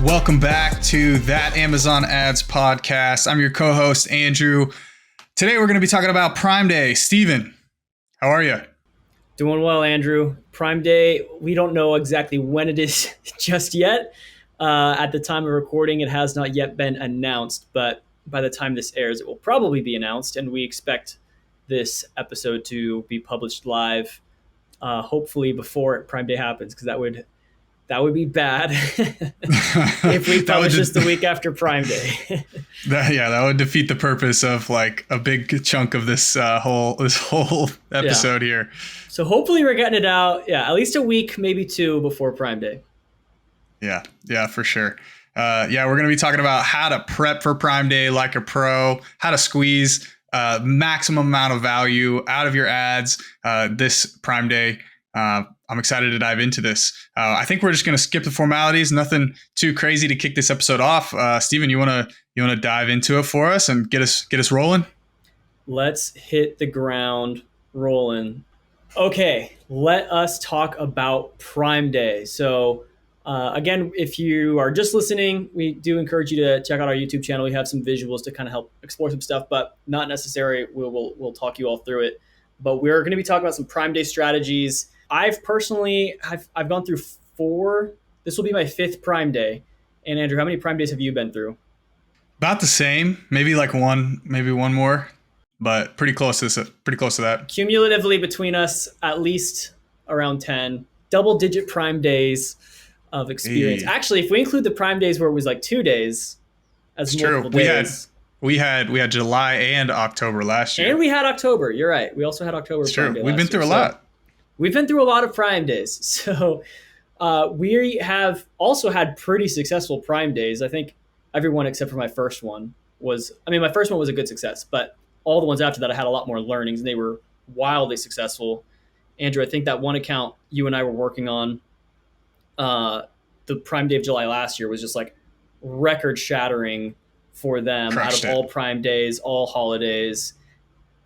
Welcome back to That Amazon Ads Podcast. I'm your co-host, Andrew. Today we're going to be talking about Prime Day. Steven, how are you? Doing well, Andrew. Prime Day, we don't know exactly when it is just yet. At the time of recording, it has not yet been announced, but by the time this airs, it will probably be announced, and we expect this episode to be published live, hopefully before Prime Day happens, because that would be bad if we publish this the week after Prime Day. That would defeat the purpose of like a big chunk of this whole episode here. So hopefully we're getting it out, at least a week, maybe two before Prime Day. Yeah, for sure. We're going to be talking about how to prep for Prime Day like a pro, how to squeeze maximum amount of value out of your ads this Prime Day. I'm excited to dive into this. I think we're just going to skip the formalities. Nothing too crazy to kick this episode off. Steven, you want to dive into it for us and get us rolling? Let's hit the ground rolling. Okay, let us talk about Prime Day. So again, if you are just listening, we do encourage you to check out our YouTube channel. We have some visuals to kind of help explore some stuff, but not necessary. We'll talk you all through it. But we're going to be talking about some Prime Day strategies. I've gone through 4. This will be my 5th Prime Day. And Andrew, how many Prime Days have you been through? About the same, maybe like one more, but pretty close to that. Cumulatively between us, at least around 10 double-digit Prime Days of experience. Hey. Actually, if we include the Prime Days where it was like 2 days as it's multiple true. days. We had July and October last year. And we had October. You're right. We also had October. It's true. We've been through a lot. We've been through a lot of Prime Days. So we have also had pretty successful Prime Days. I think everyone except for my first one was a good success, but all the ones after that I had a lot more learnings and they were wildly successful. Andrew, I think that one account you and I were working on, the Prime Day of July last year was just like record shattering for them. Crushed out of all Prime Days, all holidays,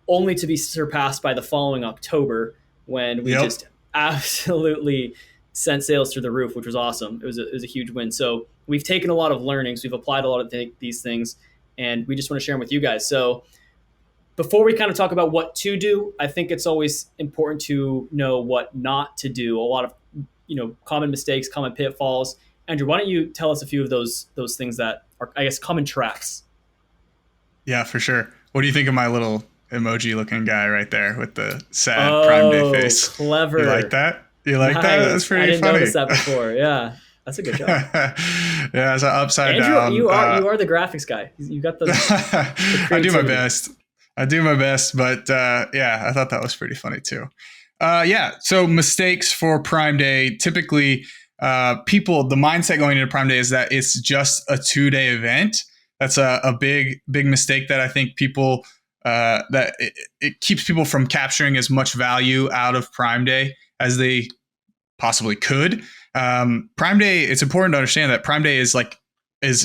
only to be surpassed by the following October when we just absolutely sent sales through the roof, which was awesome. It was a huge win. So we've taken a lot of learnings. We've applied a lot of these things, and we just want to share them with you guys. So before we kind of talk about what to do, I think it's always important to know what not to do. A lot of common mistakes, common pitfalls. Andrew, why don't you tell us a few of those things that are, I guess, common traps? Yeah, for sure. What do you think of my little emoji looking guy right there with the sad Prime Day face? Clever. You like that? Nice. That's pretty funny. I didn't notice that before. Yeah, that's a good job. Yeah, it's an upside Andrew, down. You are the graphics guy. You got the I do my best, but I thought that was pretty funny too. So mistakes for Prime Day. Typically, the mindset going into Prime Day is that it's just a 2-day event. That's a big mistake that I think people that it keeps people from capturing as much value out of Prime Day as they possibly could. Prime Day, it's important to understand that Prime Day is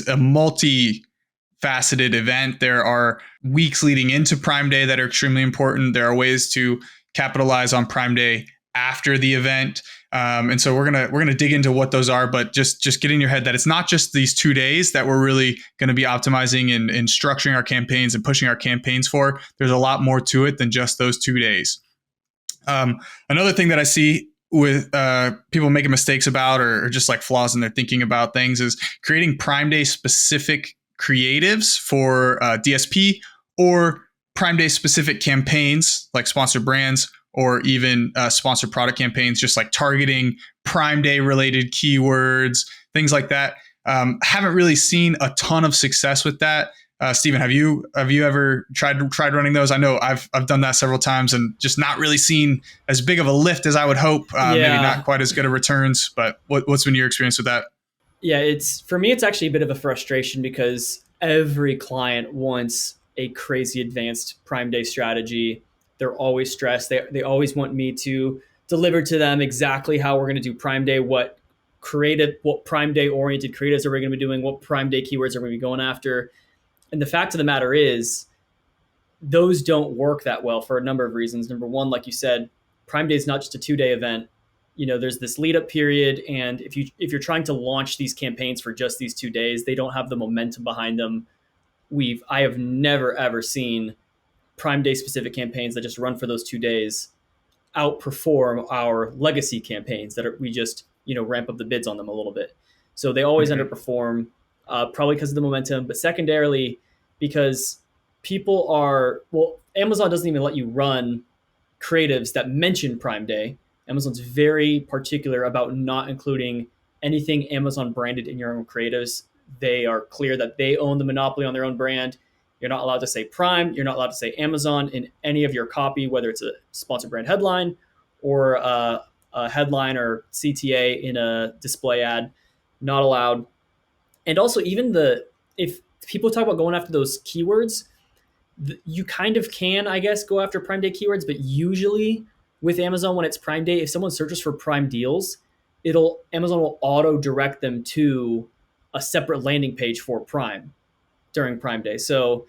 a multi-faceted event. There are weeks leading into Prime Day that are extremely important. There are ways to capitalize on Prime Day after the event. And so we're gonna dig into what those are, but just get in your head that it's not just these 2 days that we're really going to be optimizing and structuring our campaigns and pushing our campaigns for. There's a lot more to it than just those 2 days. Another thing that I see with people making mistakes about or just like flaws in their thinking about things is creating Prime Day specific creatives for DSP or Prime Day specific campaigns like sponsored brands or even sponsored product campaigns, just like targeting Prime Day related keywords, things like that. Haven't really seen a ton of success with that. Steven, have you ever tried running those? I know I've done that several times and just not really seen as big of a lift as I would hope. Maybe not quite as good of returns, but what's been your experience with that? Yeah, for me, it's actually a bit of a frustration because every client wants a crazy advanced Prime Day strategy. They're always stressed. They always want me to deliver to them exactly how we're going to do Prime Day, what Prime Day oriented creatives are we going to be doing, what Prime Day keywords are we going to be going after. And the fact of the matter is, those don't work that well for a number of reasons. Number one, like you said, Prime Day is not just a 2-day event. there's this lead up period, and if you're trying to launch these campaigns for just these 2 days, they don't have the momentum behind them. I have never ever seen Prime Day specific campaigns that just run for those 2 days outperform our legacy campaigns we just ramp up the bids on them a little bit. So they always underperform, probably because of the momentum, but secondarily because Amazon doesn't even let you run creatives that mention Prime Day. Amazon's very particular about not including anything Amazon branded in your own creatives. They are clear that they own the monopoly on their own brand. You're not allowed to say Prime. You're not allowed to say Amazon in any of your copy, whether it's a sponsored brand headline or a headline or CTA in a display ad. Not allowed. And also, if people talk about going after those keywords, you kind of can, I guess, go after Prime Day keywords, but usually with Amazon, when it's Prime Day, if someone searches for Prime deals, Amazon will auto direct them to a separate landing page for Prime during Prime Day. So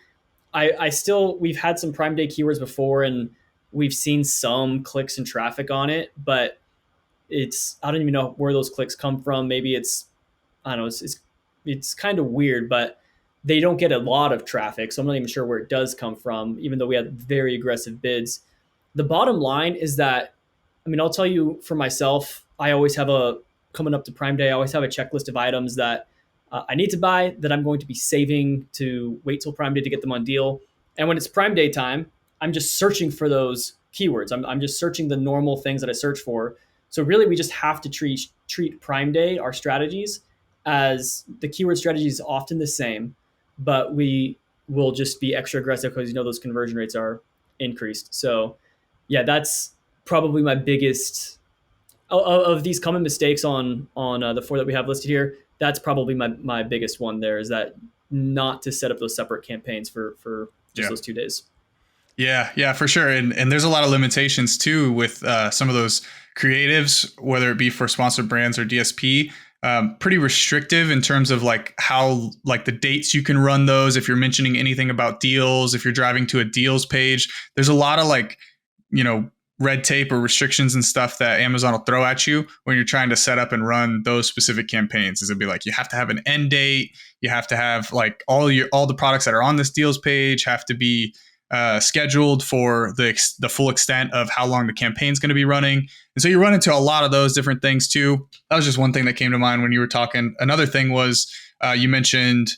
we've had some Prime Day keywords before, and we've seen some clicks and traffic on it, but I don't even know where those clicks come from. Maybe I don't know, it's kind of weird, but they don't get a lot of traffic. So I'm not even sure where it does come from, even though we had very aggressive bids. The bottom line is that, I'll tell you for myself, coming up to Prime Day, I always have a checklist of items that I need to buy that I'm going to be saving to wait till Prime Day to get them on deal. And when it's Prime Day time, I'm just searching for those keywords. I'm just searching the normal things that I search for. So really, we just have to treat Prime Day, our strategies, as the keyword strategy is often the same, but we will just be extra aggressive because those conversion rates are increased. So yeah, that's probably my biggest of these common mistakes on the 4 that we have listed here. That's probably my biggest one there, is that not to set up those separate campaigns for just those 2 days. Yeah, for sure. And there's a lot of limitations too with some of those creatives, whether it be for sponsored brands or DSP. Pretty restrictive in terms of how the dates you can run those. If you're mentioning anything about deals, if you're driving to a deals page, there's a lot of red tape or restrictions and stuff that Amazon will throw at you when you're trying to set up and run those specific campaigns. It'll be you have to have an end date. You have to have all the products that are on this deals page have to be scheduled for the full extent of how long the campaign's going to be running. And so you run into a lot of those different things too. That was just one thing that came to mind when you were talking. Another thing was you mentioned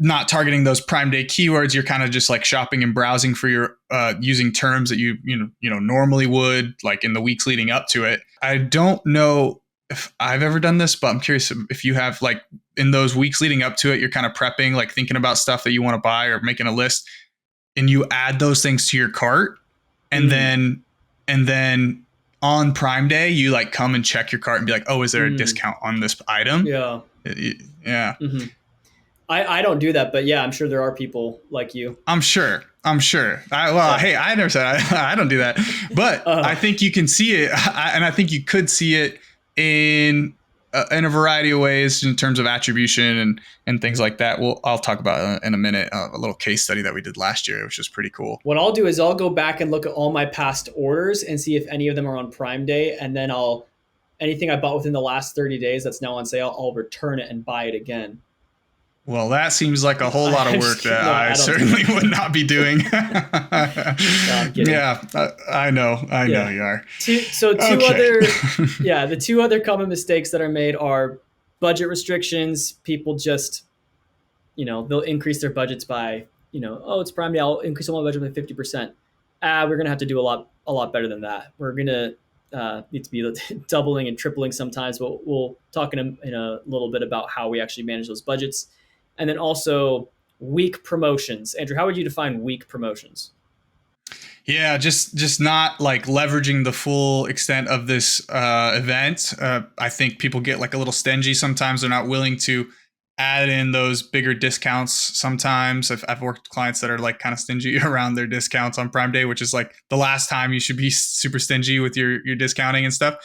not targeting those Prime Day keywords. You're kind of just shopping and browsing for your using terms that you normally would in the weeks leading up to it. I don't know if I've ever done this, but I'm curious if you have in those weeks leading up to it, you're kind of prepping, thinking about stuff that you want to buy or making a list, and you add those things to your cart, and then on Prime Day you come and check your cart and be oh, is there a discount on this item? Yeah. Mm-hmm. I don't do that, but yeah, I'm sure there are people like you. I'm sure. Hey, I never said I don't do that, but I think you can see it, and I think you could see it in a variety of ways in terms of attribution and things like that. I'll talk about in a minute a little case study that we did last year, which was pretty cool. What I'll do is I'll go back and look at all my past orders and see if any of them are on Prime Day, and then anything I bought within the last 30 days that's now on sale, I'll return it and buy it again. Well, that seems like a whole lot of work that I certainly would not be doing. No, I'm kidding. Yeah, I know you are. The 2 other common mistakes that are made are budget restrictions. People just, they'll increase their budgets by, it's Prime Day, I'll increase my budget by 50%. We're going to have to do a lot better than that. We're going to need to be doubling and tripling sometimes, but we'll talk in a little bit about how we actually manage those budgets. And then also weak promotions. Andrew, how would you define weak promotions? Yeah, just not leveraging the full extent of this event. I think people get a little stingy sometimes. They're not willing to add in those bigger discounts sometimes. I've worked with clients that are kind of stingy around their discounts on Prime Day, which is the last time you should be super stingy with your discounting and stuff,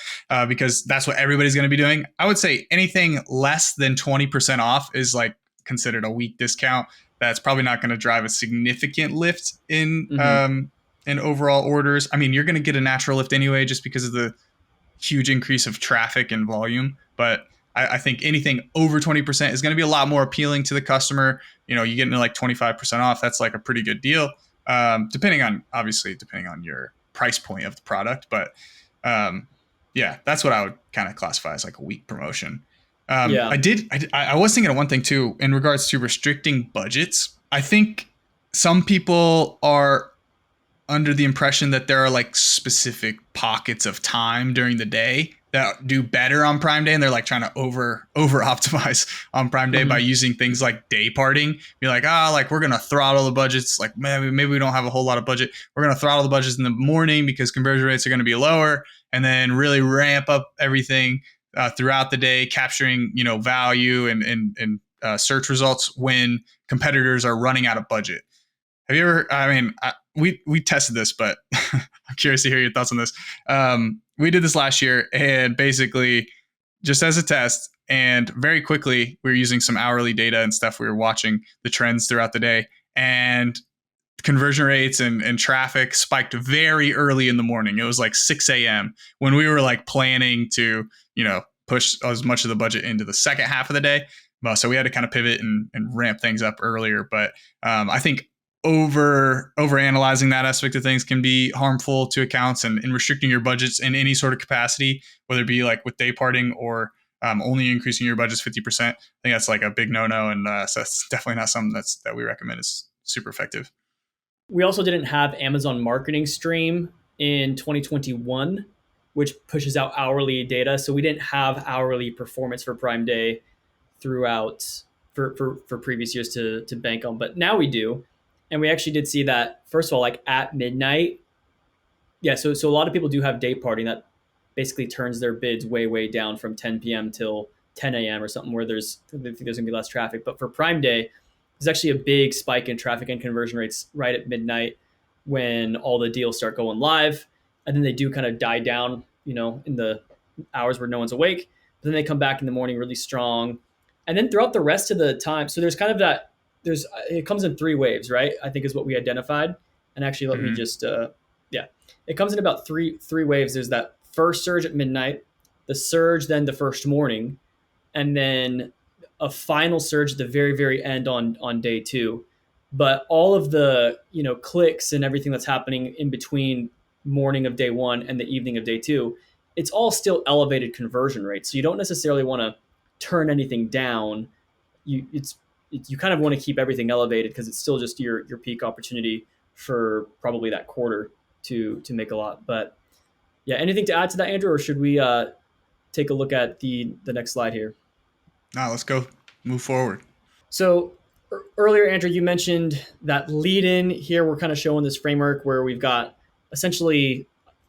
because that's what everybody's going to be doing. I would say anything less than 20% off is considered a weak discount. That's probably not going to drive a significant lift in overall orders. You're going to get a natural lift anyway, just because of the huge increase of traffic and volume, but I think anything over 20% is going to be a lot more appealing to the customer. You get into like 25% off. That's like a pretty good deal. Depending on your price point of the product, but yeah, that's what I would kind of classify as like a weak promotion. Yeah. I was thinking of one thing too in regards to restricting budgets. I think some people are under the impression that there are like specific pockets of time during the day that do better on Prime Day, and they're like trying to over optimize on Prime Day by using things like day parting. Be like, like we're gonna throttle the budgets. Like maybe we don't have a whole lot of budget. We're gonna throttle the budgets in the morning because conversion rates are gonna be lower, and then really ramp up everything throughout the day, capturing value and search results when competitors are running out of budget. Have you ever? I mean, we tested this, but I'm curious to hear your thoughts on this. We did this last year, and basically, just as a test, and very quickly, we were using some hourly data and stuff. We were watching the trends throughout the day, and conversion rates and traffic spiked very early in the morning. It was like 6 a.m. when we were like planning to, push as much of the budget into the second half of the day. So we had to kind of pivot and ramp things up earlier. But I think over analyzing that aspect of things can be harmful to accounts, and restricting your budgets in any sort of capacity, whether it be like with day parting or only increasing your budgets 50%. I think that's like a big no-no. And so that's definitely not something that we recommend is super effective. We also didn't have Amazon Marketing Stream in 2021, which pushes out hourly data. So we didn't have hourly performance for Prime Day throughout for previous years to bank on. But now we do. And we actually did see that, first of all, like at midnight. Yeah, so a lot of people do have day parting that basically turns their bids way, way down from 10 p.m. till 10 a.m. or something, where there's going to be less traffic. But for Prime Day, there's actually a big spike in traffic and conversion rates right at midnight when all the deals start going live. And then they do kind of die down, in the hours where no one's awake. But then they come back in the morning really strong. And then throughout the rest of the time, so there's kind of that, it comes in 3 waves, right? I think is what we identified. And actually, let me just, it comes in about three waves. There's that first surge at midnight, the surge then the first morning, and then a final surge at the very, very end on day 2. But all of the, clicks and everything that's happening in between morning of day 1 and the evening of day 2, it's all still elevated conversion rates. So you don't necessarily want to turn anything down. You kind of want to keep everything elevated because it's still just your peak opportunity for probably that quarter to make a lot. But yeah, anything to add to that, Andrew, or should we take a look at the next slide here? No, let's go move forward. So earlier, Andrew, you mentioned that lead in here. We're kind of showing this framework where we've got essentially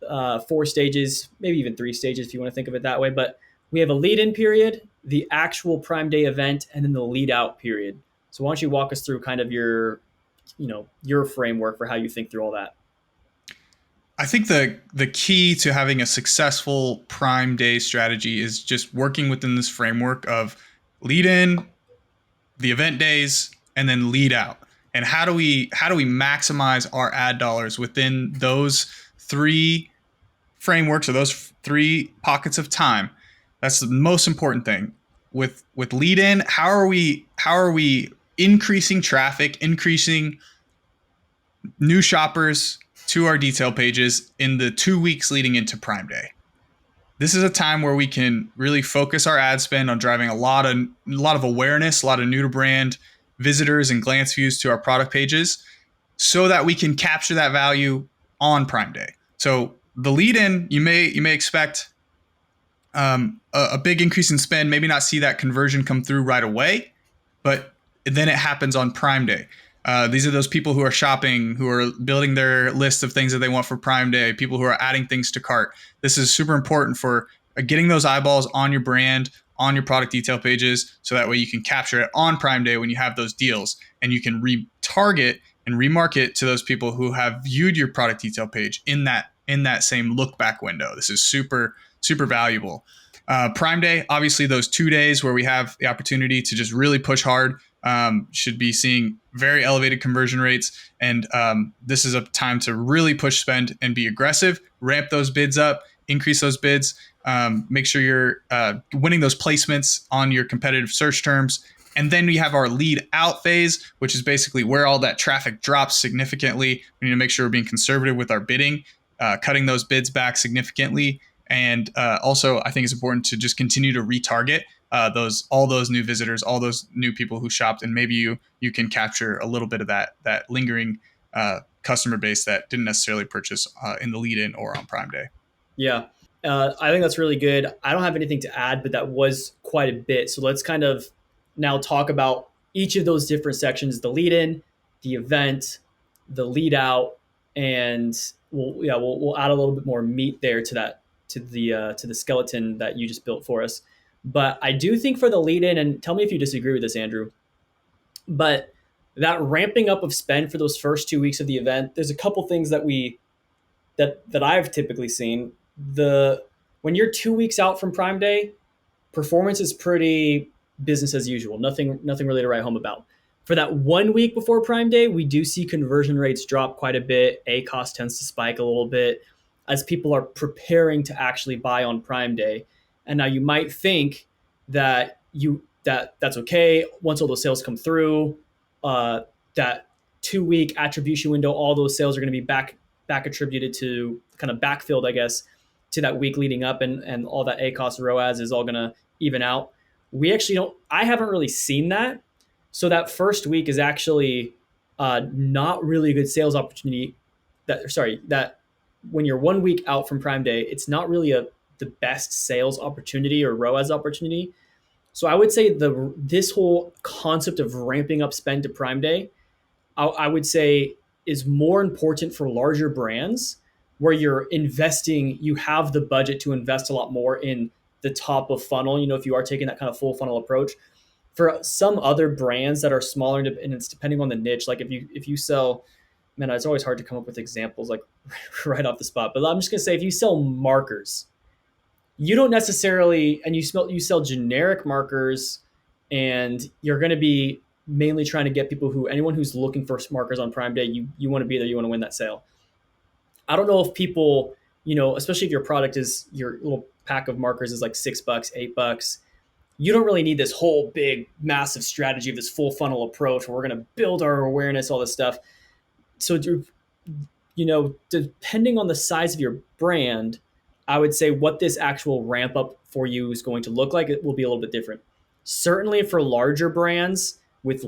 4 stages, maybe even 3 stages if you want to think of it that way. But we have a lead in period, the actual Prime Day event, and then the lead out period. So why don't you walk us through kind of your framework for how you think through all that? I think the key to having a successful Prime Day strategy is just working within this framework of lead in, the event days, and then lead out. And how do we maximize our ad dollars within those 3 frameworks or those 3 pockets of time? That's the most important thing. With lead in, how are we increasing traffic, increasing new shoppers to our detail pages in the 2 weeks leading into Prime Day? This is a time where we can really focus our ad spend on driving a lot of awareness, a lot of new to brand visitors and glance views to our product pages, so that we can capture that value on Prime Day. So the lead in, you may expect a big increase in spend, maybe not see that conversion come through right away, but then it happens on Prime Day. These are those people who are shopping, who are building their list of things that they want for Prime Day, people who are adding things to cart. This is super important for getting those eyeballs on your brand, on your product detail pages, so that way you can capture it on Prime Day when you have those deals, and you can retarget and remarket to those people who have viewed your product detail page in that same look back window. This is super, super valuable. Prime Day, obviously those 2 days where we have the opportunity to just really push hard, should be seeing very elevated conversion rates. And this is a time to really push spend and be aggressive, ramp those bids up, increase those bids. Make sure you're winning those placements on your competitive search terms. And then we have our lead out phase, which is basically where all that traffic drops significantly. We need to make sure we're being conservative with our bidding, cutting those bids back significantly. And also, I think it's important to just continue to retarget all those new visitors, all those new people who shopped, and maybe you can capture a little bit of that lingering customer base that didn't necessarily purchase in the lead in or on Prime Day. Yeah. I think that's really good. I don't have anything to add, but that was quite a bit. So let's kind of now talk about each of those different sections: the lead in, the event, the lead out, and we'll add a little bit more meat there to that, to the skeleton that you just built for us. But I do think for the lead in, and tell me if you disagree with this, Andrew, but that ramping up of spend for those first 2 weeks of the event, there's a couple things that I've typically seen. When you're 2 weeks out from Prime Day, performance is pretty business as usual. Nothing really to write home about. For that 1 week before Prime Day, we do see conversion rates drop quite a bit. ACoS tends to spike a little bit as people are preparing to actually buy on Prime Day. And now you might think that that's okay once all those sales come through. That 2 week attribution window, all those sales are going to be back attributed to, kind of backfilled, I guess, to that week leading up, and all that ACoS ROAS is all going to even out. We actually don't. I haven't really seen that. So that first week is actually not really a good sales opportunity. That when you're 1 week out from Prime Day, it's not really the best sales opportunity or ROAS opportunity. So I would say this whole concept of ramping up spend to Prime Day, I would say, is more important for larger brands where you're investing, you have the budget to invest a lot more in the top of funnel, if you are taking that kind of full funnel approach. For some other brands that are smaller, and it's depending on the niche, like if you sell, man, it's always hard to come up with examples like right off the spot, but I'm just going to say, if you sell markers, you don't necessarily, and you sell generic markers, and you're going to be mainly trying to get anyone who's looking for markers on Prime Day, you want to be there, you want to win that sale. I don't know if people, especially if your product is, your little pack of markers is like $6, $8, you don't really need this whole big, massive strategy of this full funnel approach where we're going to build our awareness, all this stuff. So, depending on the size of your brand, I would say what this actual ramp up for you is going to look like, it will be a little bit different. Certainly for larger brands with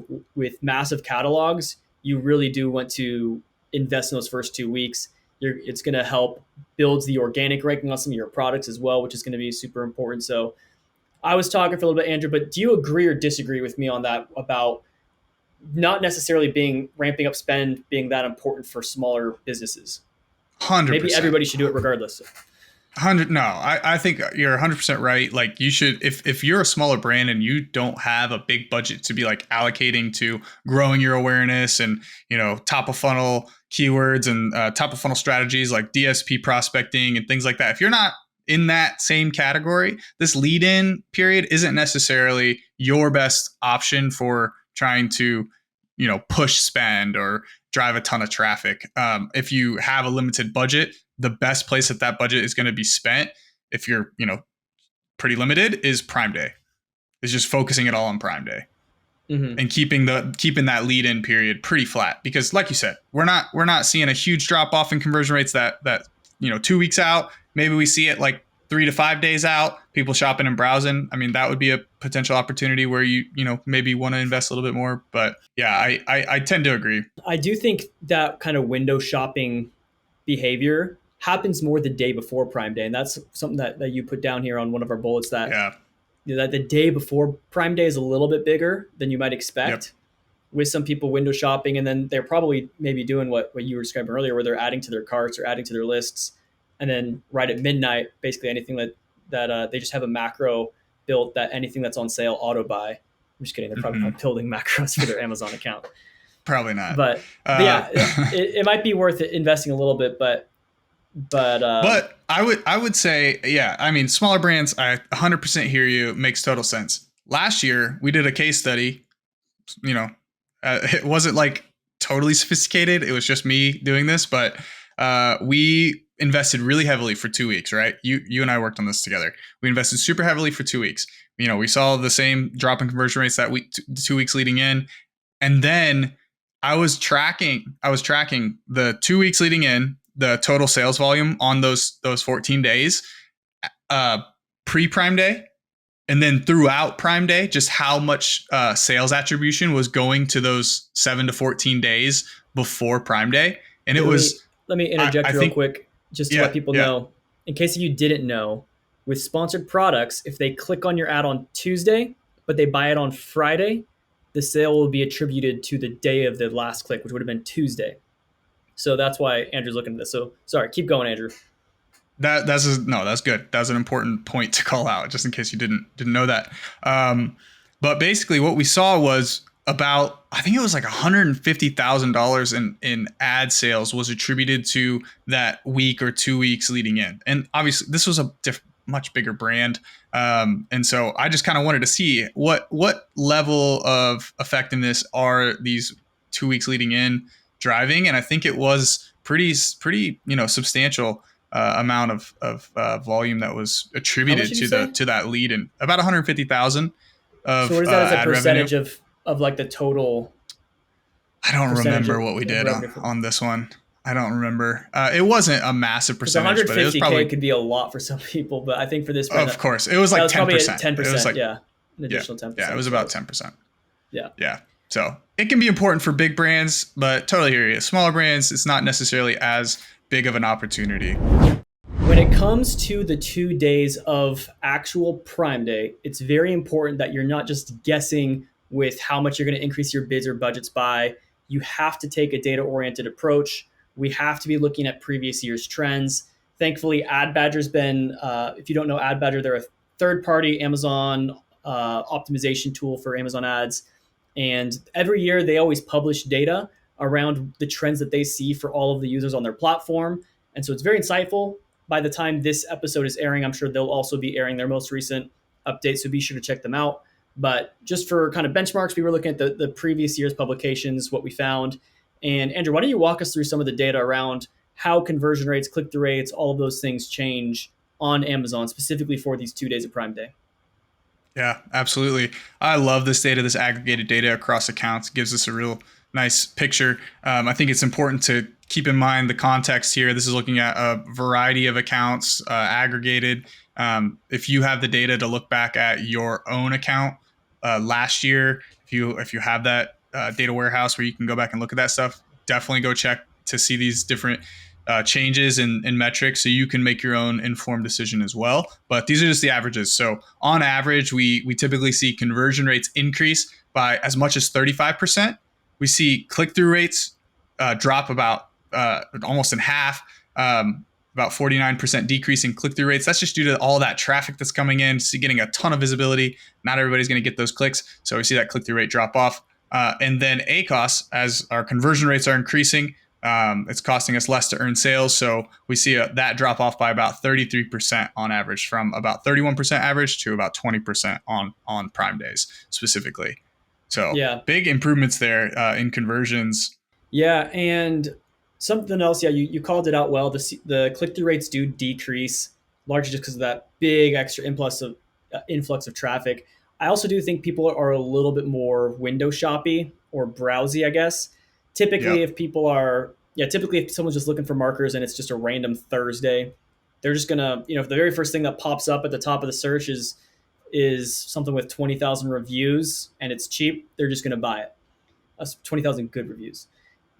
massive catalogs, you really do want to invest in those first 2 weeks. It's going to help build the organic ranking on some of your products as well, which is going to be super important. So I was talking for a little bit, Andrew, but do you agree or disagree with me on that, about not necessarily ramping up spend being that important for smaller businesses? 100%. Maybe everybody should do it regardless. 100. No, I think you're 100% right. Like, you should, if you're a smaller brand and you don't have a big budget to be like allocating to growing your awareness and, top of funnel keywords and top of funnel strategies like DSP prospecting and things like that. If you're not in that same category, this lead in period isn't necessarily your best option for trying to, push spend or drive a ton of traffic. If you have a limited budget, the best place that budget is going to be spent, if you're, pretty limited, is Prime Day. Is just focusing it all on Prime Day. Mm-hmm. And keeping that lead in period pretty flat, because like you said, we're not seeing a huge drop off in conversion rates that 2 weeks out. Maybe we see it like 3 to 5 days out, people shopping and browsing. I mean, that would be a potential opportunity where you maybe want to invest a little bit more. But yeah, I tend to agree. I do think that kind of window shopping behavior happens more the day before Prime Day. And that's something that you put down here on one of our bullets, that that the day before Prime Day is a little bit bigger than you might expect. Yep. With some people window shopping, and then they're probably maybe doing what you were describing earlier, where they're adding to their carts or adding to their lists. And then right at midnight, basically anything that they just have a macro built that anything that's on sale, auto buy. I'm just kidding. They're probably not building macros for their Amazon account. Probably not. But yeah, it might be worth investing a little bit, but I would say, yeah, I mean, smaller brands, I 100% hear you. Makes total sense. Last year we did a case study, it wasn't like totally sophisticated. It was just me doing this, but we invested really heavily for 2 weeks, right? You and I worked on this together. We invested super heavily for 2 weeks. We saw the same drop in conversion rates that week, 2 weeks leading in. And then I was tracking the 2 weeks leading in, the total sales volume on those 14 days, pre-Prime Day, and then throughout Prime Day, just how much sales attribution was going to those 7 to 14 days before Prime Day. And it was, let me interject I real think, quick, just to let people know, in case you didn't know, with sponsored products, if they click on your ad on Tuesday, but they buy it on Friday, the sale will be attributed to the day of the last click, which would have been Tuesday. So that's why Andrew's looking at this. So sorry, keep going, Andrew. That's good. That's an important point to call out, just in case you didn't know that. But basically, what we saw was about, I think it was like $150,000 in ad sales was attributed to that week or 2 weeks leading in. And obviously, this was a much bigger brand, and so I just kind of wanted to see what level of effectiveness are these 2 weeks leading in driving, and I think it was pretty substantial amount of volume that was attributed to that lead, and about 150,000 of so what is that as a percentage revenue of like the total? I don't remember what we did on this one. I don't remember. It wasn't a massive percentage, but it was probably, could be a lot for some people. But I think for this, of course, it was like 10%. 10%. It was like, yeah, an additional 10%. Yeah, it was about 10%. Yeah. So it can be important for big brands, but totally hear you. Smaller brands, it's not necessarily as big of an opportunity. When it comes to the 2 days of actual Prime Day, it's very important that you're not just guessing with how much you're going to increase your bids or budgets by. You have to take a data-oriented approach. We have to be looking at previous year's trends. Thankfully, AdBadger's been, if you don't know AdBadger, they're a third-party Amazon optimization tool for Amazon ads. And every year they always publish data around the trends that they see for all of the users on their platform. And so it's very insightful. By the time this episode is airing, I'm sure they'll also be airing their most recent updates, so be sure to check them out. But just for kind of benchmarks, we were looking at the previous year's publications, what we found. And Andrew, why don't you walk us through some of the data around how conversion rates, click-through rates, all of those things change on Amazon, specifically for these 2 days of Prime Day? Yeah, absolutely. I love this data, this aggregated data across accounts. It gives us a real nice picture. I think it's important to keep in mind the context here. This is looking at a variety of accounts aggregated. If you have the data to look back at your own account last year, if you have that data warehouse where you can go back and look at that stuff, definitely go check to see these different changes in metrics, so you can make your own informed decision as well. But these are just the averages. So on average, we typically see conversion rates increase by as much as 35%. We see click-through rates drop about almost in half, about 49% decrease in click-through rates. That's just due to all that traffic that's coming in, so getting a ton of visibility. Not everybody's going to get those clicks, so we see that click-through rate drop off. And then ACOS, as our conversion rates are increasing, it's costing us less to earn sales. So we see that drop off by about 33% on average, from about 31% average to about 20% on Prime days specifically. So big improvements there in conversions. Yeah, and something else, you called it out well. The click-through rates do decrease, largely just because of that big extra influx of traffic. I also do think people are a little bit more window shoppy or browsy, I guess. Typically, if someone's just looking for markers and it's just a random Thursday, they're just gonna, if the very first thing that pops up at the top of the search is something with 20,000 reviews and it's cheap, they're just gonna buy it. That's 20,000 good reviews.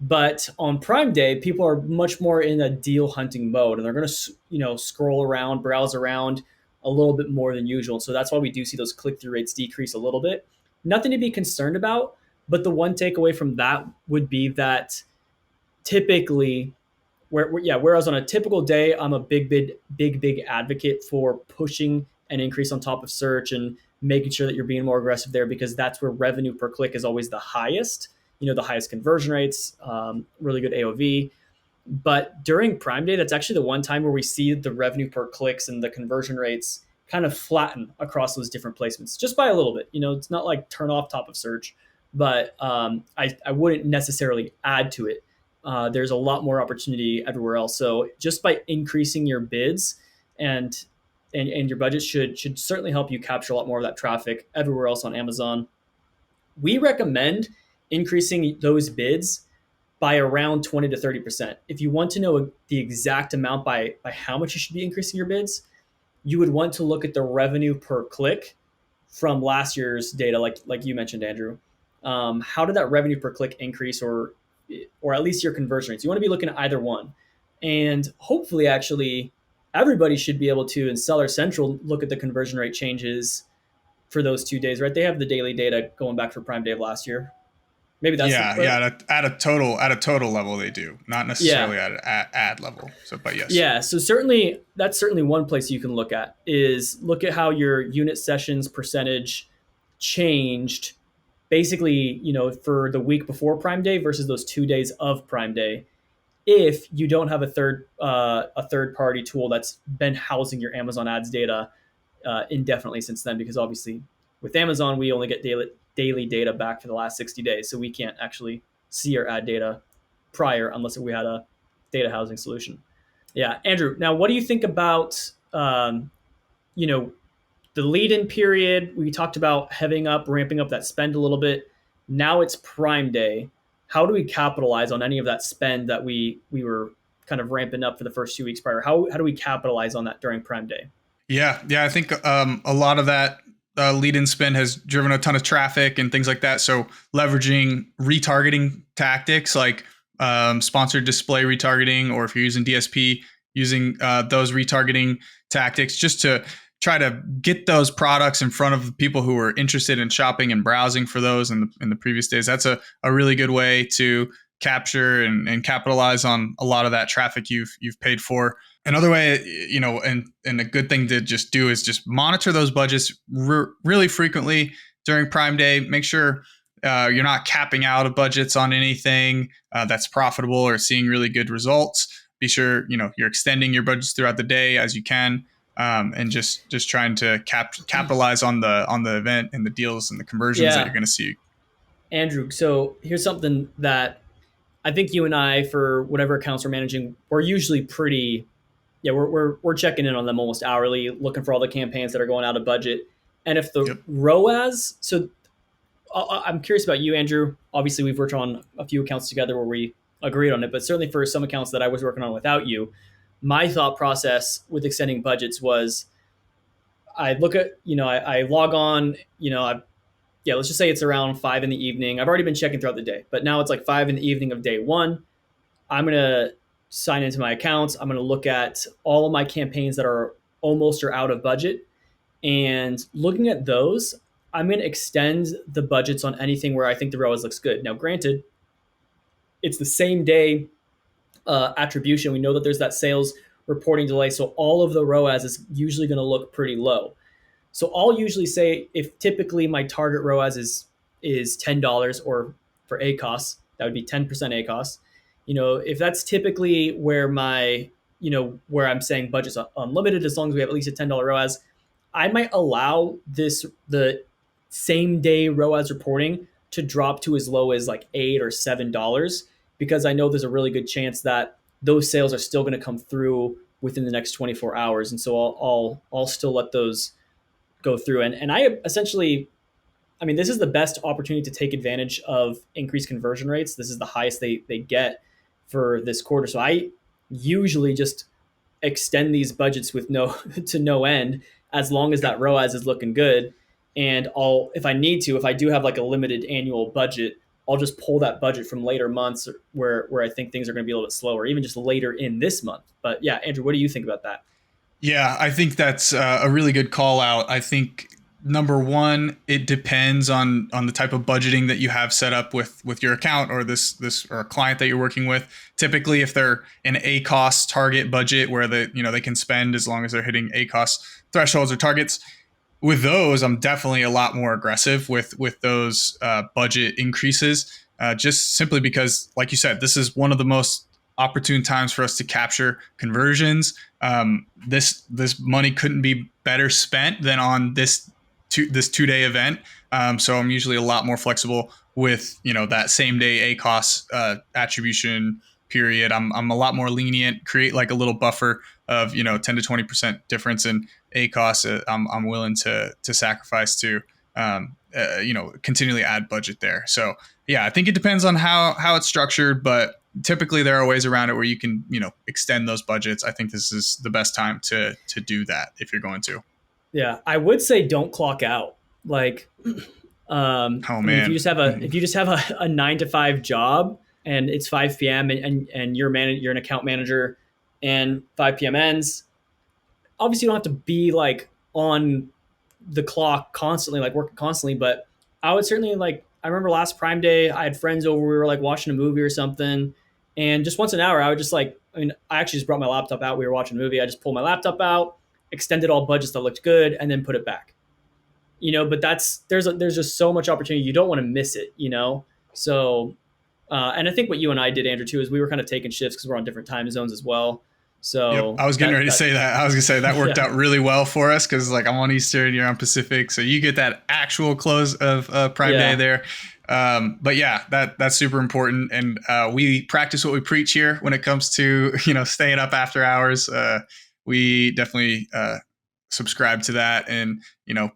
But on Prime Day, people are much more in a deal hunting mode, and they're going to, scroll around, browse around a little bit more than usual. So that's why we do see those click-through rates decrease a little bit. Nothing to be concerned about, but the one takeaway from that would be that typically, whereas on a typical day, I'm a big advocate for pushing an increase on top of search and making sure that you're being more aggressive there, because that's where revenue per click is always the highest. The highest conversion rates, really good AOV. But during Prime Day, that's actually the one time where we see the revenue per clicks and the conversion rates kind of flatten across those different placements, just by a little bit. It's not like turn off top of search, but I wouldn't necessarily add to it. there's a lot more opportunity everywhere else. So just by increasing your bids and and your budget should certainly help you capture a lot more of that traffic everywhere else on Amazon. We recommend increasing those bids by around 20 to 30%. If you want to know the exact amount by how much you should be increasing your bids, you would want to look at the revenue per click from last year's data, like you mentioned, Andrew. How did that revenue per click increase, or at least your conversion rates? You want to be looking at either one, and hopefully, actually, everybody should be able to in Seller Central look at the conversion rate changes for those 2 days, right? They have the daily data going back for Prime Day of last year. Maybe that's the Yeah, yeah. At a total level, they do, not yeah. necessarily at an ad level. So, but yes. Yeah, so certainly that's certainly one place you can look at is look at how your unit sessions percentage changed basically, for the week before Prime Day versus those 2 days of Prime Day. If you don't have a third party tool that's been housing your Amazon ads data indefinitely since then, because obviously with Amazon we only get daily data back for the last 60 days, so we can't actually see our ad data prior unless we had a data housing solution. Yeah, Andrew. Now, what do you think about you know the lead-in period? We talked about ramping up that spend a little bit. Now it's Prime Day. How do we capitalize on any of that spend that we were kind of ramping up for the first 2 weeks prior? How do we capitalize on that during Prime Day? Yeah, yeah. I think a lot of that lead-in spend has driven a ton of traffic and things like that. So leveraging retargeting tactics like sponsored display retargeting, or if you're using DSP, using those retargeting tactics just to try to get those products in front of the people who are interested in shopping and browsing for those in the previous days. That's a really good way to capture and capitalize on a lot of that traffic you've paid for. Another way, and a good thing to just do is just monitor those budgets really frequently during Prime Day. Make sure you're not capping out of budgets on anything that's profitable or seeing really good results. Be sure you're extending your budgets throughout the day as you can, and just trying to capitalize on the event and the deals and the conversions that you're Yeah, going to see. Andrew. So here's something that I think you and I, for whatever accounts we're managing, we're usually pretty. Yeah, we're checking in on them almost hourly, looking for all the campaigns that are going out of budget. And if the Yep. ROAS, so I'm curious about you, Andrew. Obviously, we've worked on a few accounts together where we agreed on it, but certainly for some accounts that I was working on without you, my thought process with extending budgets was I look at, I log on, yeah, let's just say it's around 5 in the evening. I've already been checking throughout the day, but now it's like 5 in the evening of day one. I'm going to sign into my accounts. I'm going to look at all of my campaigns that are almost or out of budget. And looking at those, I'm going to extend the budgets on anything where I think the ROAS looks good. Now, granted, it's the same day attribution. We know that there's that sales reporting delay. So all of the ROAS is usually going to look pretty low. So I'll usually say if typically my target ROAS is $10, or for ACOS, that would be 10% ACOS. If that's typically where where I'm saying budget's unlimited, as long as we have at least a $10 ROAS, I might allow the same day ROAS reporting to drop to as low as like $8 or $7, because I know there's a really good chance that those sales are still going to come through within the next 24 hours, and so I'll still let those go through. And I essentially, I mean, this is the best opportunity to take advantage of increased conversion rates. This is the highest they get for this quarter. So I usually just extend these budgets with no to no end, as long as that ROAS is looking good. And if I need to, if I do have like a limited annual budget, I'll just pull that budget from later months where I think things are going to be a little bit slower, even just later in this month. But yeah, Andrew, what do you think about that? Yeah, I think that's a really good call out. I think number one, it depends on the type of budgeting that you have set up with your account, or this or a client that you're working with. Typically, if they're an ACOS target budget where they can spend as long as they're hitting ACOS thresholds or targets, with those, I'm definitely a lot more aggressive with those budget increases. Just simply because, like you said, this is one of the most opportune times for us to capture conversions. This money couldn't be better spent than on this 2 day event. So I'm usually a lot more flexible with that same day ACOS attribution period, I'm a lot more lenient, create like a little buffer of, 10 to 20% difference in ACOS. I'm willing to sacrifice to, continually add budget there. So yeah, I think it depends on how it's structured, but typically there are ways around it where you can, extend those budgets. I think this is the best time to do that if you're going to. Yeah, I would say don't clock out. Like, Oh I mean, if you man. just have a 9 to 5 job and it's 5 p.m. and you're an account manager and 5 p.m. ends, obviously you don't have to be like on the clock constantly, like working constantly. But I would certainly like. I remember last Prime Day, I had friends over. We were like watching a movie or something, and just once an hour, I would just like. I mean, I actually just brought my laptop out. We were watching a movie. I just pulled my laptop out, extended all budgets that looked good, and then put it back. But there's just so much opportunity. You don't want to miss it. So and I think what you and I did, Andrew, too, is we were kind of taking shifts because we're on different time zones as well. Yep, So I was getting ready to say that. I was gonna say that worked yeah, out really well for us because like I'm on Eastern, you're on Pacific, so you get that actual close of Prime Day yeah. there. But yeah, that's super important, and we practice what we preach here when it comes to staying up after hours. We definitely subscribe to that, and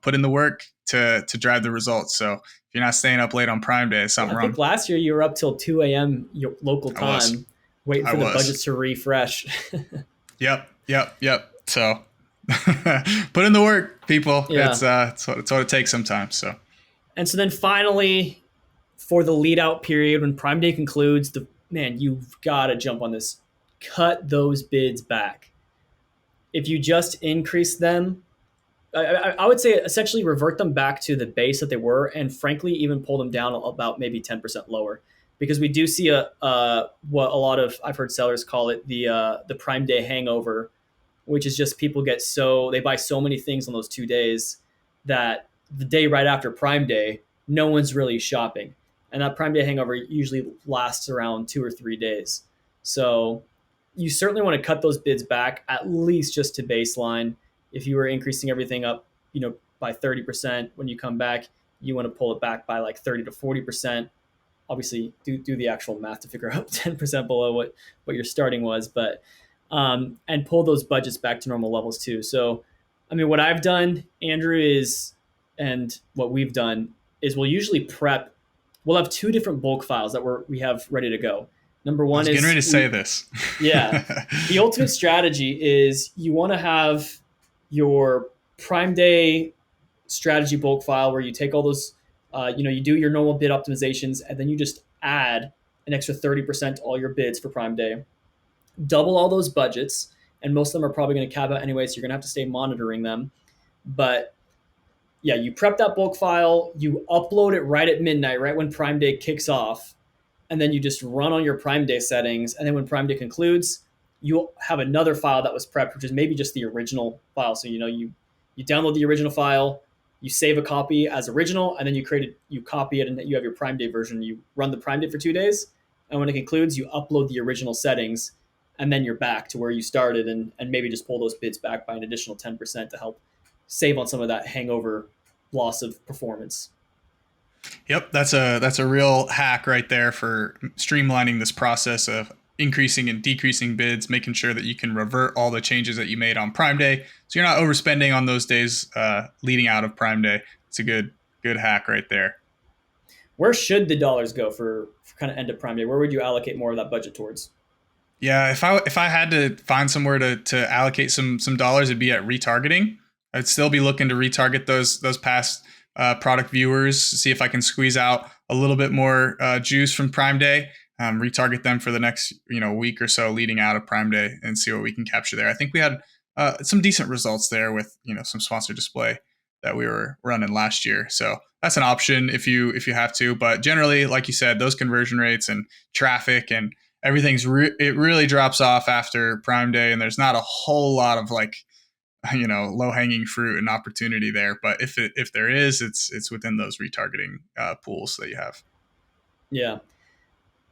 put in the work to drive the results. So if you're not staying up late on Prime Day, Well, something I think wrong. last year you were up till 2 a.m. your local I was, time, waiting I for the was. budgets to refresh. Yep. So put in the work, people. Yeah. It's what it takes sometimes. So And so then finally, for the lead out period, when Prime Day concludes, you've got to jump on this. Cut those bids back. If you just increase them, I would say essentially revert them back to the base that they were, and frankly, even pull them down about maybe 10% lower, because we do see what a lot of I've heard sellers call it the Prime Day hangover, which is just people they buy so many things on those 2 days that the day right after Prime Day, no one's really shopping, and that Prime Day hangover usually lasts around 2 or 3 days. So you certainly want to cut those bids back at least just to baseline. If you were increasing everything up, by 30% when you come back, you want to pull it back by like 30 to 40%. Obviously, do the actual math to figure out 10% below what your starting was, but and pull those budgets back to normal levels too. So, I mean, what I've done, Andrew, and what we've done is we'll usually prep. We'll have two different bulk files that we have ready to go. Number I one was getting ready is to say this. yeah. The ultimate strategy is you want to have your Prime Day strategy bulk file where you take all those, you do your normal bid optimizations, and then you just add an extra 30% to all your bids for Prime Day. Double all those budgets, and most of them are probably going to cap out anyway, so you're going to have to stay monitoring them. But yeah, you prep that bulk file, you upload it right at midnight, right when Prime Day kicks off, and then you just run on your Prime Day settings. And then when Prime Day concludes, you'll have another file that was prepped, which is maybe just the original file. So you download the original file, you save a copy as original, and then you copy it, and you have your Prime Day version. You run the Prime Day for 2 days, and when it concludes, you upload the original settings, and then you're back to where you started, and maybe just pull those bids back by an additional 10% to help save on some of that hangover loss of performance. Yep, that's a real hack right there for streamlining this process of increasing and decreasing bids, making sure that you can revert all the changes that you made on Prime Day, so you're not overspending on those days leading out of Prime Day. It's a good hack right there. Where should the dollars go for kind of end of Prime Day? Where would you allocate more of that budget towards? Yeah, if I had to find somewhere to allocate some dollars, it'd be at retargeting. I'd still be looking to retarget those past product viewers, see if I can squeeze out a little bit more juice from Prime Day, retarget them for the next week or so leading out of Prime Day, and see what we can capture there. I think we had some decent results there with some sponsored display that we were running last year. So that's an option if you have to. But generally, like you said, those conversion rates and traffic and everything's it really drops off after Prime Day, and there's not a whole lot of like low hanging fruit and opportunity there. But if there is, it's within those retargeting pools that you have. Yeah.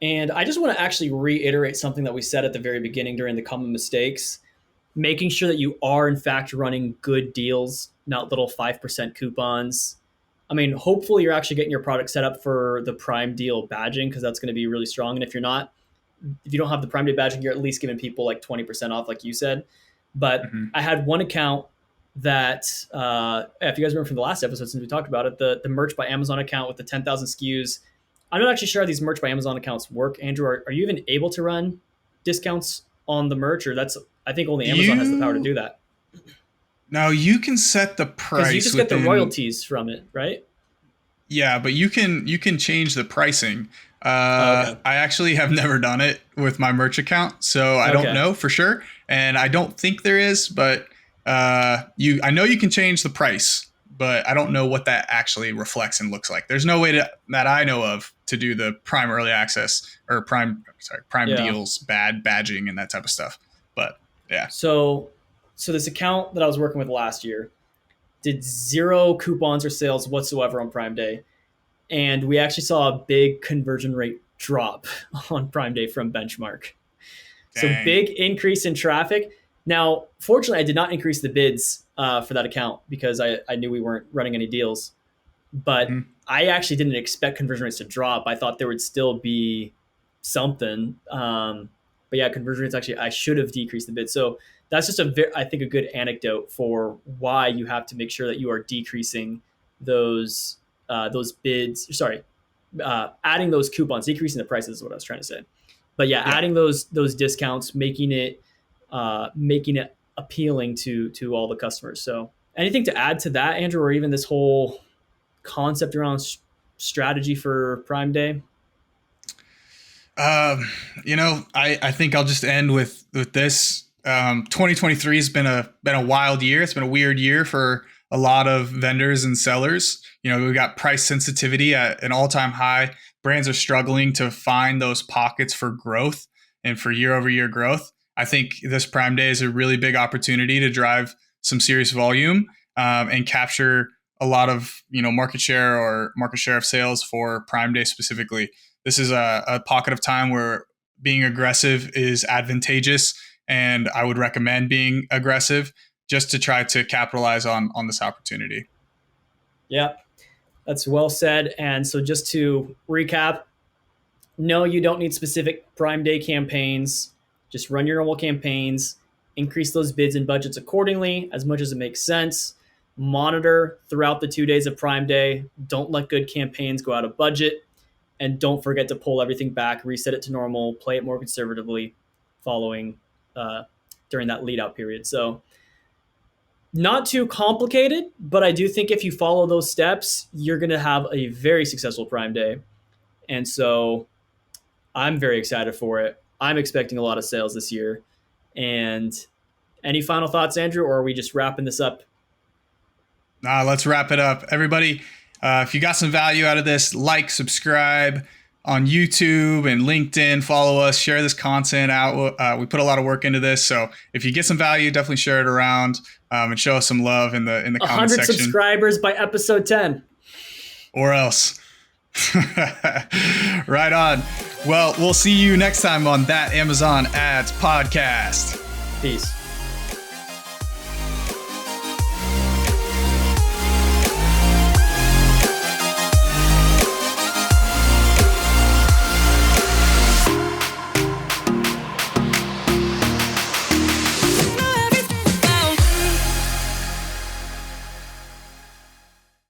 And I just want to actually reiterate something that we said at the very beginning during the common mistakes, making sure that you are in fact running good deals, not little 5% coupons. I mean, hopefully you're actually getting your product set up for the Prime deal badging, because that's going to be really strong. And if you're not, if you don't have the Prime Day badging, you're at least giving people like 20% off, like you said. But I had one account that, if you guys remember from the last episode, since we talked about it, the Merch by Amazon account with the 10,000 SKUs. I'm not actually sure how these Merch by Amazon accounts work. Andrew, are you even able to run discounts on the merch, or I think only Amazon has the power to do that? No, you can set the price. Because you just get the royalties from it, right? Yeah, but you can change the pricing. Okay. I actually have never done it with my merch account, so I don't know for sure, and I don't think there is. But I know you can change the price, but I don't know what that actually reflects and looks like. There's no way that I know of to do the Prime Early Access or Prime deals, badging, and that type of stuff. But yeah. So this account that I was working with last year did 0 coupons or sales whatsoever on Prime Day. And we actually saw a big conversion rate drop on Prime Day from benchmark. Dang. So big increase in traffic. Now, fortunately, I did not increase the bids for that account because I knew we weren't running any deals. But I actually didn't expect conversion rates to drop. I thought there would still be something. But yeah, conversion rates actually, I should have decreased the bid. So that's just I think a good anecdote for why you have to make sure that you are decreasing those bids. Sorry, adding those coupons, decreasing the prices is what I was trying to say. But yeah, adding those discounts, making it appealing to all the customers. So anything to add to that, Andrew, or even this whole concept around strategy for Prime Day? I think I'll just end with this. 2023 has been a wild year. It's been a weird year for a lot of vendors and sellers. We've got price sensitivity at an all-time high. Brands are struggling to find those pockets for growth and for year-over-year growth. I think this Prime Day is a really big opportunity to drive some serious volume and capture a lot of market share of sales for Prime Day specifically. This is a pocket of time where being aggressive is advantageous, and I would recommend being aggressive just to try to capitalize on this opportunity. Yeah, that's well said. And so just to recap, no, you don't need specific Prime Day campaigns. Just run your normal campaigns, increase those bids and budgets accordingly as much as it makes sense. Monitor throughout the 2 days of Prime Day. Don't let good campaigns go out of budget. And don't forget to pull everything back, reset it to normal, play it more conservatively following during that lead out period. So not too complicated, but I do think if you follow those steps, you're going to have a very successful Prime Day. And so I'm very excited for it. I'm expecting a lot of sales this year. And any final thoughts, Andrew, or are we just wrapping this up? Let's wrap it up. Everybody, if you got some value out of this, subscribe on YouTube and LinkedIn, follow us, share this content out. We put a lot of work into this. So if you get some value, definitely share it around and show us some love in the comment section. 100 subscribers by episode 10. Or else. Right on. Well, we'll see you next time on That Amazon Ads Podcast. Peace.